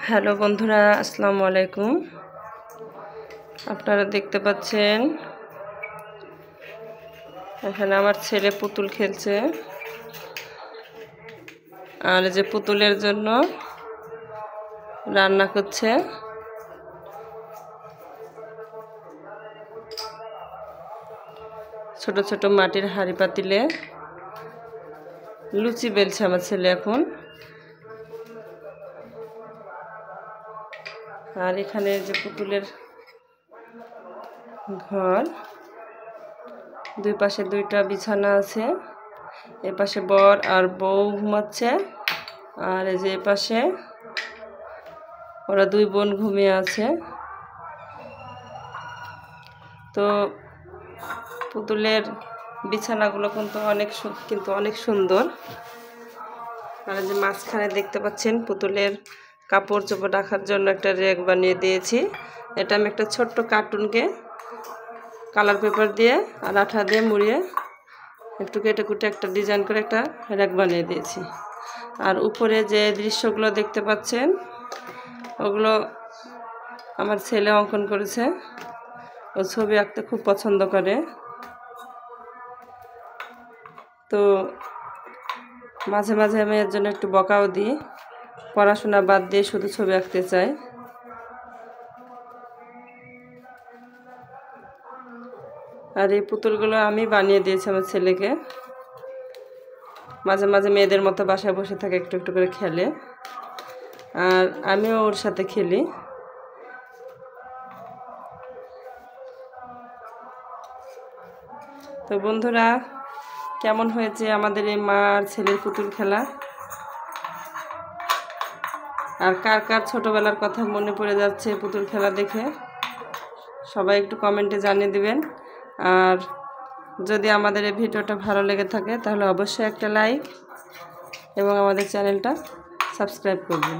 Hello বন্ধুরা, আসসালামু আলাইকুম। আপনারা দেখতে পাচ্ছেন এখানে আমার ছেলে পুতুল খেলছে, আর যে পুতুলের জন্য রান্না করছে। ছোট ছোট মাটির হাঁড়ি পাতিলে লুচি বেলছে আমার ছেলে এখন। আর এখানে যে পুতুলের ঘর, দুই পাশে দুইটা বিছানা আছে। এ পাশে বর আর বউ ঘুমাচ্ছে, আর এই যে পাশে ওরা দুই বোন ঘুমিয়ে আছে। তো পুতুলের বিছানাগুলো কিন্তু অনেক সুন্দর। আর যে মাঝখানে দেখতে পাচ্ছেন পুতুলের কাপড় চোপড় রাখার জন্য একটা রেক বানিয়ে দিয়েছি। এটা আমি একটা ছোট্ট কার্টুনকে কালার পেপার দিয়ে আর আঠা দিয়ে মুড়িয়ে একটু কেটে কুটে একটা ডিজাইন করে একটা রেক বানিয়ে দিয়েছি। আর উপরে যে দৃশ্যগুলো দেখতে পাচ্ছেন ওগুলো আমার ছেলে অঙ্কন করেছে। ও ছবি আঁকতে খুব পছন্দ করে। তো মাঝে মাঝে আমি এর জন্য একটু বকাও দিই, পড়াশোনা বাদ দিয়ে শুধু ছবি আঁকতে চাই। আর এই পুতুলগুলো আমি বানিয়ে দিয়েছি আমার ছেলেকে। মাঝে মাঝে মেয়েদের মতো বাসায় বসে থাকে, একটু একটু করে খেলে, আর আমিও ওর সাথে খেলি। তো বন্ধুরা, কেমন হয়েছে আমাদের এই মা আর ছেলের পুতুল খেলা? আর কার কার ছোটবেলার কথা মনে পড়ে যাচ্ছে পুতুল খেলা দেখে, সবাই একটু কমেন্টে জানিয়ে দিবেন। আর যদি আমাদের এই ভিডিওটা ভালো লেগে থাকে তাহলে অবশ্যই একটা লাইক এবং আমাদের চ্যানেলটা সাবস্ক্রাইব করবেন।